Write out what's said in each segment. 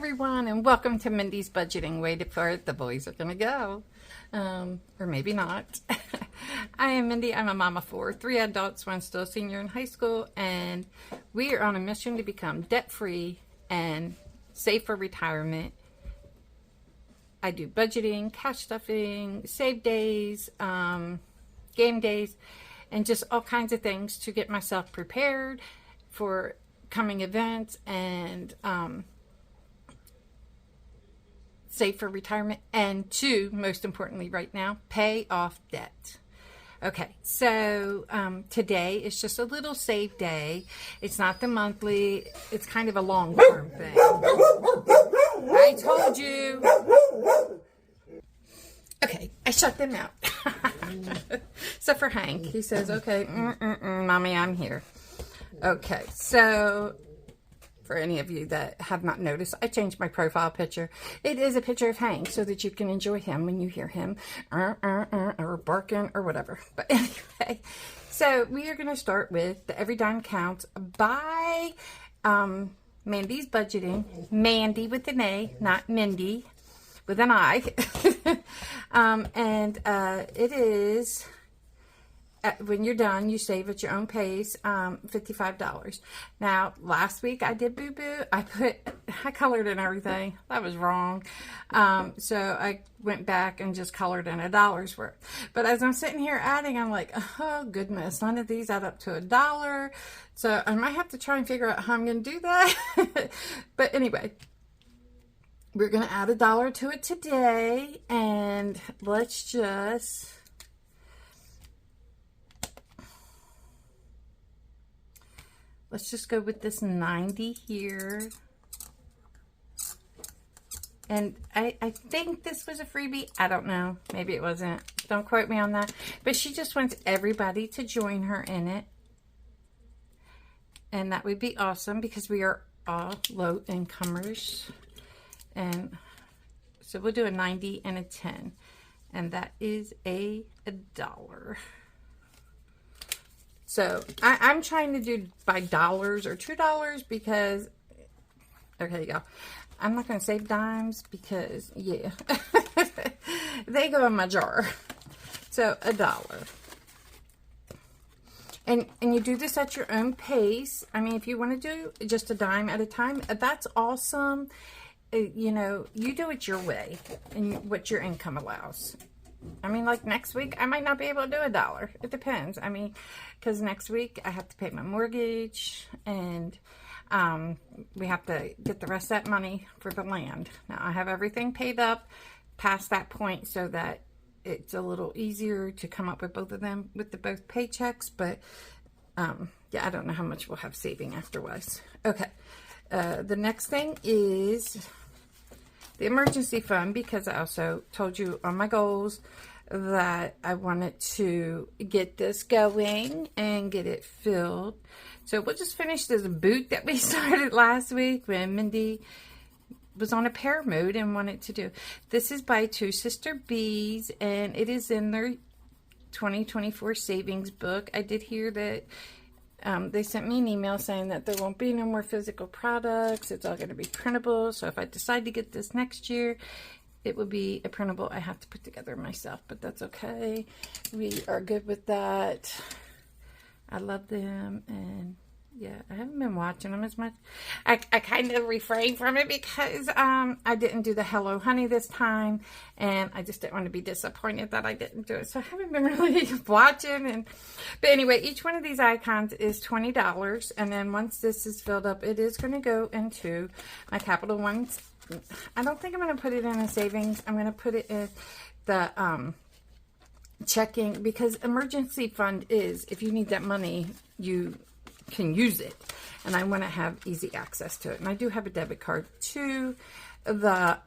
everyone, and welcome to Mindy's Budgeting. Wait for it, the boys are gonna go. Or maybe not. I am Mindy. I'm a mom of four, 3 adults, one still a senior in high school, and we are on a mission to become debt-free and save for retirement. I do budgeting, cash stuffing, save days, game days, and just all kinds of things to get myself prepared for coming events and save for retirement, and to, most importantly right now, pay off debt. Okay, so today is just a little save day. It's not the monthly, it's kind of a long-term thing. I told you. Okay, I shut them out. Except for Hank. He says, okay, mommy, I'm here. Okay, so for any of you that have not noticed, I changed my profile picture. It is a picture of Hank so that you can enjoy him when you hear him or barking or whatever. But anyway, so we are going to start with the Every Dime Counts by Mandy's Budgeting. Mandy with an A, not Mindy with an I. It is... when you're done, you save at your own pace, $55. Now, last week I did boo-boo. I colored in everything. That was wrong. So I went back and just colored in $1's worth. But as I'm sitting here adding, I'm like, oh goodness, none of these add up to $1. So I might have to try and figure out how I'm going to do that. But anyway, we're going to add $1 to it today. And let's just... let's just go with this 90 here. And I think this was a freebie. I don't know. Maybe it wasn't. Don't quote me on that. But she just wants everybody to join her in it. And that would be awesome because we are all low incomers. And so we'll do a 90 and a 10. And that is $1. So I'm trying to do by dollars or $2 because, okay, you go. I'm not going to save dimes because, yeah, they go in my jar. So $1. And you do this at your own pace. I mean, if you want to do just a dime at a time, that's awesome. You know, you do it your way and what your income allows. I mean, like next week, I might not be able to do $1. It depends. I mean, because next week I have to pay my mortgage and we have to get the rest of that money for the land. Now, I have everything paid up past that point so that it's a little easier to come up with both of them with the both paychecks. But, yeah, I don't know how much we'll have saving afterwards. Okay. The next thing is... the emergency fund, because I also told you on my goals that I wanted to get this going and get it filled. So we'll just finish this boot that we started last week when Mindy was on a pair mode and wanted to do. This is by Two Sister Bees, and it is in their 2024 savings book. I did hear that they sent me an email saying that there won't be no more physical products. It's all going to be printable. So if I decide to get this next year, it will be a printable I have to put together myself. But that's okay. We are good with that. I love them. And yeah, I haven't been watching them as much. I kind of refrained from it because I didn't do the Hello Honey this time. And I just didn't want to be disappointed that I didn't do it. So I haven't been really watching. But anyway, each one of these icons is $20. And then once this is filled up, it is going to go into my Capital One. I don't think I'm going to put it in a savings. I'm going to put it in the checking. Because emergency fund is, if you need that money, you can use it, and I want to have easy access to it. And I do have a debit card to the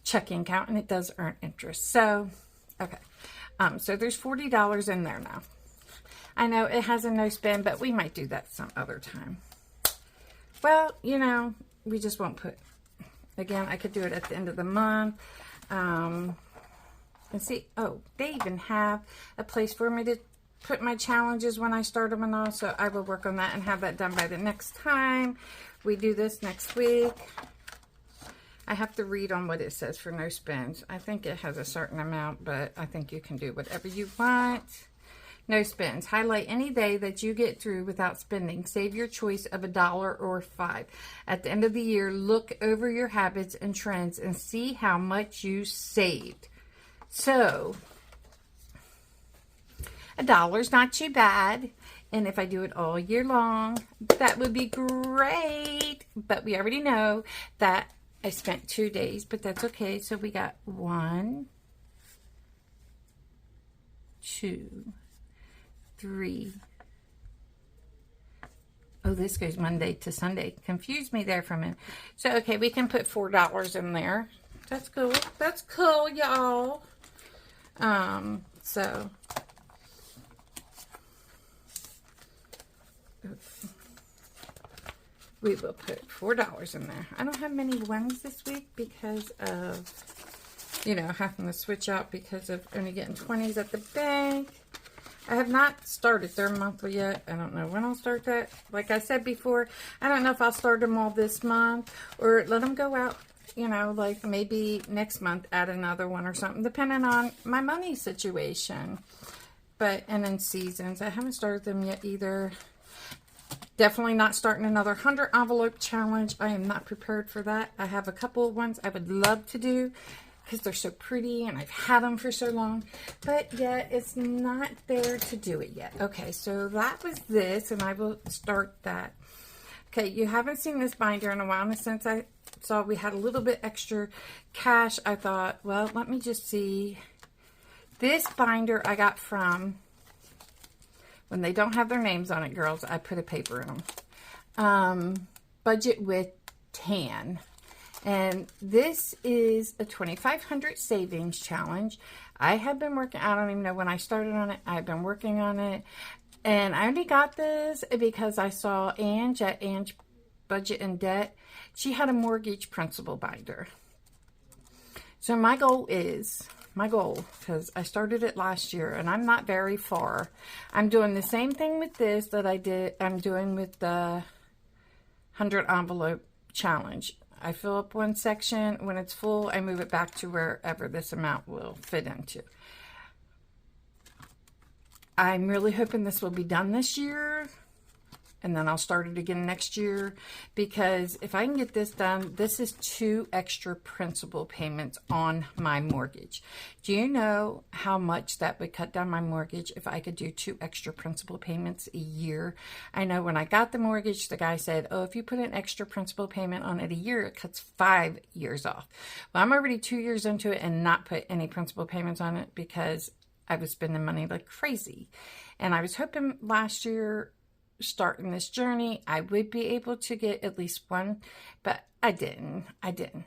checking account, and it does earn interest. So okay, so there's $40 in there now. I know it has a no spend, but we might do that some other time. Well, you know, we just won't put, again, I could do it at the end of the month. And see, oh, they even have a place for me to put my challenges when I start them and all, so I will work on that and have that done by the next time we do this next week. I have to read on what it says for no spends. I think it has a certain amount, but I think you can do whatever you want. No spends. Highlight any day that you get through without spending. Save your choice of $1 or $5. At the end of the year, look over your habits and trends and see how much you saved. So, $1's not too bad. And if I do it all year long, that would be great. But we already know that I spent 2 days, but that's okay. So we got 1, 2, 3. Oh, this goes Monday to Sunday. Confused me there for a minute. So, okay, we can put $4 in there. That's cool. That's cool, y'all. So. We will put $4 in there. I don't have many ones this week because of, you know, having to switch out because of only getting 20s at the bank. I have not started their monthly yet. I don't know when I'll start that. Like I said before, I don't know if I'll start them all this month or let them go out, you know, like maybe next month add another one or something, depending on my money situation. But, and then seasons. I haven't started them yet either. Definitely not starting another 100 envelope challenge. I am not prepared for that. I have a couple of ones I would love to do because they're so pretty and I've had them for so long. But yeah, it's not there to do it yet. Okay, so that was this, and I will start that. Okay, you haven't seen this binder in a while, and since I saw we had a little bit extra cash, I thought, well, let me just see. This binder I got from... When they don't have their names on it, girls, I put a paper in them. Budget with Tan. And this is a 2,500 savings challenge. I have been working, I don't even know when I started on it. I've been working on it. And I only got this because I saw Ange at Ange Budget and Debt. She had a mortgage principal binder. So my goal, because I started it last year and I'm not very far. I'm doing the same thing with this that I'm doing with the 100 envelope challenge. I fill up one section. When it's full, I move it back to wherever this amount will fit into. I'm really hoping this will be done this year. And then I'll start it again next year, because if I can get this done, this is 2 extra principal payments on my mortgage. Do you know how much that would cut down my mortgage if I could do 2 extra principal payments a year? I know when I got the mortgage, the guy said, oh, if you put an extra principal payment on it a year, it cuts 5 years off. Well, I'm already 2 years into it and not put any principal payments on it because I was spending money like crazy. And I was hoping last year, starting this journey, I would be able to get at least 1, but I didn't.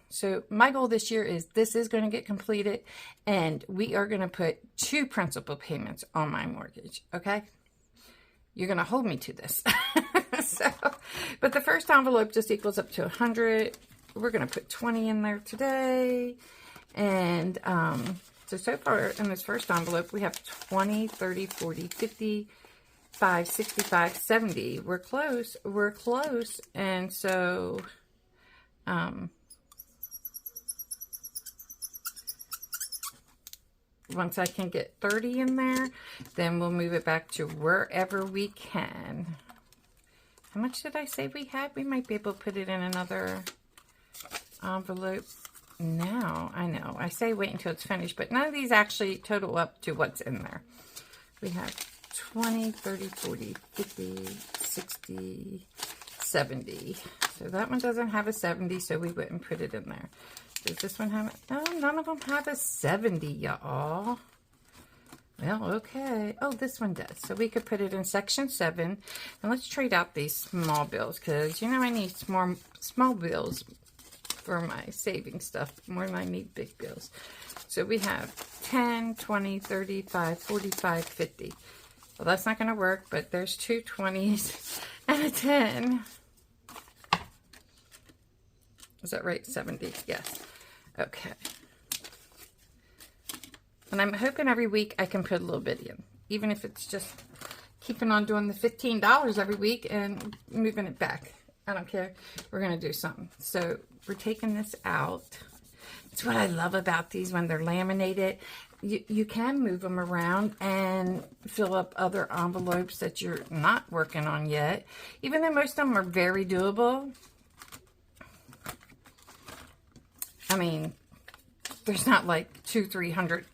So my goal this year is this is going to get completed, and we are going to put 2 principal payments on my mortgage. Okay, you're going to hold me to this. So, but the first envelope just equals up to 100. We're going to put 20 in there today, and so far in this first envelope we have 20, 30, 40, 50, 5, 65, 70. We're close. And so, once I can get 30 in there, then we'll move it back to wherever we can. How much did I say we had? We might be able to put it in another envelope now. I know. I say wait until it's finished, but none of these actually total up to what's in there. We have 20, 30, 40, 50, 60, 70. So that one doesn't have a 70, so we wouldn't put it in there. Does this one have it? No, none of them have a 70, y'all. Well, okay. Oh, this one does. So we could put it in section 7. And let's trade out these small bills, because, you know, I need small bills for my saving stuff more than I need big bills. So we have 10, 20, 35, 45, 50. Well, that's not going to work, but there's 2 20s and a 10. Is that right? 70. Yes. Okay. And I'm hoping every week I can put a little bit in. even if it's just keeping on doing the $15 every week and moving it back. I don't care. We're going to do something. So we're taking this out. That's what I love about these when they're laminated. You can move them around and fill up other envelopes that you're not working on yet. Even though most of them are very doable. I mean, there's not like 200-300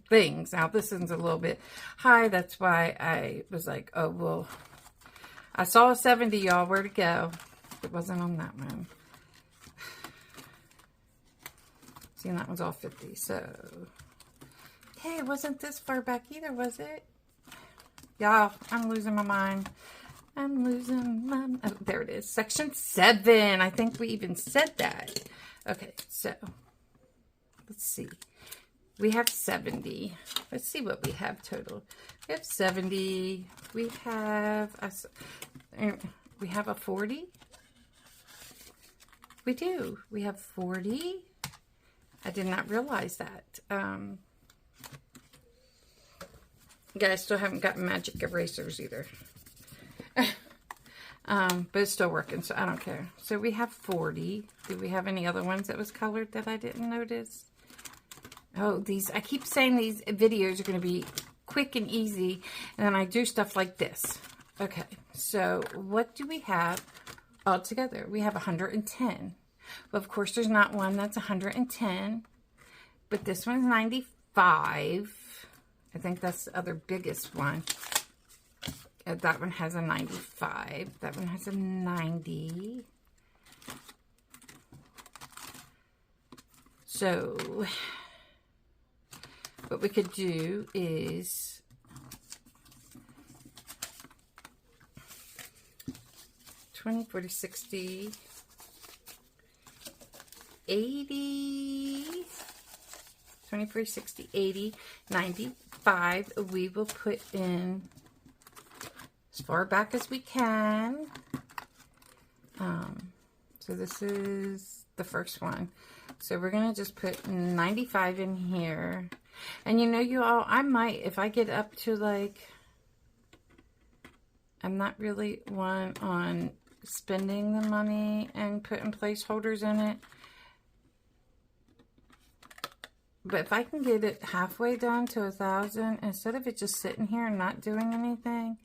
things. Now this one's a little bit high. That's why I was like, oh, well, I saw a 70, y'all. Where'd it go? It wasn't on that one. See, and that one's all 50. So, hey, it wasn't this far back either, was it? Y'all, I'm losing my mind. I'm losing my... Oh, there it is. Section 7. I think we even said that. Okay, so let's see. We have 70. Let's see what we have total. We have 70. We have a 40. We do. We have 40. I did not realize that. Yeah, I still haven't gotten magic erasers either. But it's still working, so I don't care. So we have 40. Do we have any other ones that was colored that I didn't notice? Oh, these, I keep saying these videos are going to be quick and easy, and then I do stuff like this. Okay, so what do we have all together? We have 110. Well, of course, there's not one that's 110, but this one's 95. I think that's the other biggest one. That one has a 95. That one has a 90. So what we could do is 20, 40, 60, 80, 20, 40, 60, 80, 95. We will put in as far back as we can. So this is the first one. So we're going to just put 95 in here. And you know, you all, I might, if I get up to like, I'm not really one on spending the money and putting placeholders in it. But if I can get it halfway done to 1,000, instead of it just sitting here and not doing anything,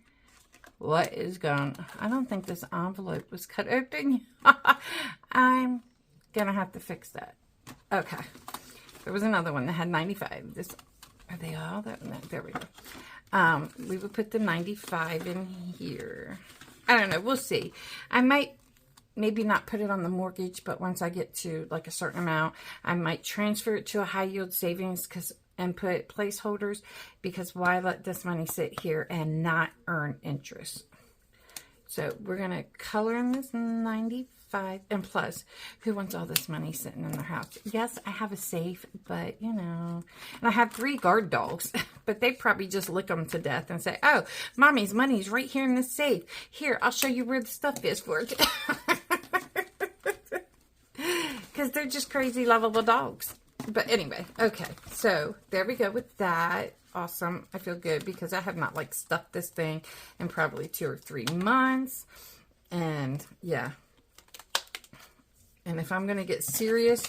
what is going on? I don't think this envelope was cut open. I'm going to have to fix that. Okay. There was another one that had 95. This, are they all? There we go. We will put the 95 in here. I don't know. We'll see. I might maybe not put it on the mortgage, but once I get to like a certain amount, I might transfer it to a high yield savings and put placeholders, because why let this money sit here and not earn interest? So we're going to color in this 95. And plus, who wants all this money sitting in their house? Yes, I have a safe, but you know, and I have 3 guard dogs, but they probably just lick them to death and say, oh, mommy's money's right here in the safe. Here, I'll show you where the stuff is for it. Because they're just crazy lovable dogs. But anyway, okay, so there we go with that. Awesome. I feel good because I have not like stuffed this thing in probably 2 or 3 months. And yeah. And if I'm going to get serious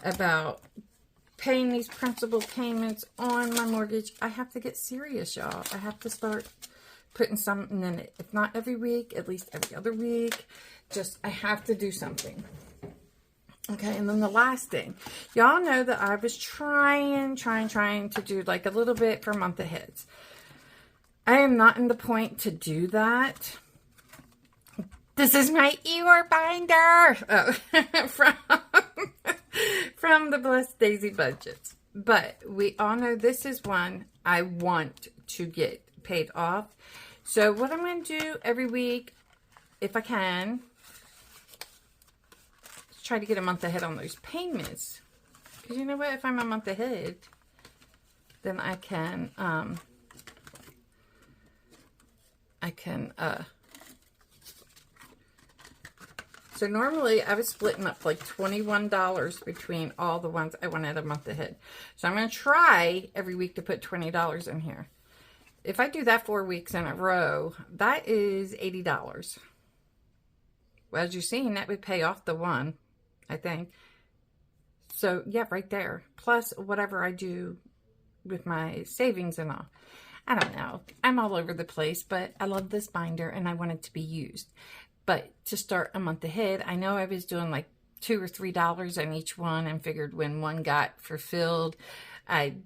about paying these principal payments on my mortgage, I have to get serious, y'all. I have to start putting something in it. If not every week, at least every other week. Just, I have to do something. Okay, and then the last thing. Y'all know that I was trying to do like a little bit for month aheads. I am not in the point to do that. This is my Eeyore binder from the Blessed Daisy budgets. But we all know this is one I want to get paid off. So what I'm going to do every week, if I can, try to get a month ahead on those payments, because you know what, if I'm a month ahead, then I can so normally I was splitting up like $21 between all the ones I wanted a month ahead. So I'm going to try every week to put $20 in here. If I do that 4 weeks in a row, that is $80. Well, as you're seeing, that would pay off the one, I think. So, yeah, right there. Plus whatever I do with my savings and all. I don't know. I'm all over the place, but I love this binder and I want it to be used. But to start a month ahead, I know I was doing like $2 or $3 on each one and figured when one got fulfilled, I'd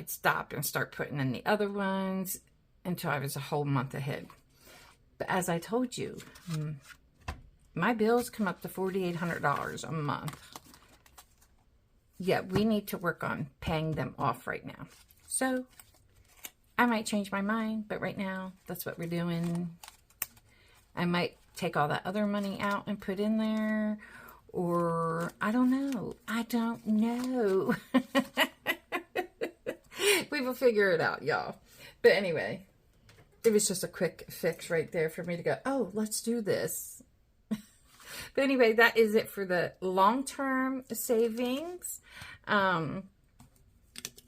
stop and start putting in the other ones until I was a whole month ahead. But as I told you, my bills come up to $4,800 a month. Yeah, we need to work on paying them off right now. So I might change my mind, but right now that's what we're doing. I might take all that other money out and put in there, or I don't know. I don't know. We will figure it out, y'all. But anyway, it was just a quick fix right there for me to go, oh, let's do this. But anyway, that is it for the long-term savings. I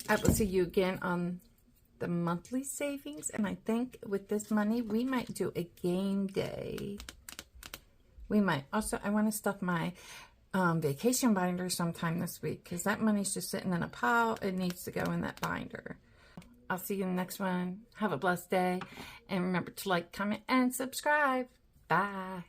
will see you again on the monthly savings. And I think with this money, we might do a game day. We might. Also, I want to stuff my vacation binder sometime this week, because that money's just sitting in a pile. It needs to go in that binder. I'll see you in the next one. Have a blessed day. And remember to like, comment, and subscribe. Bye.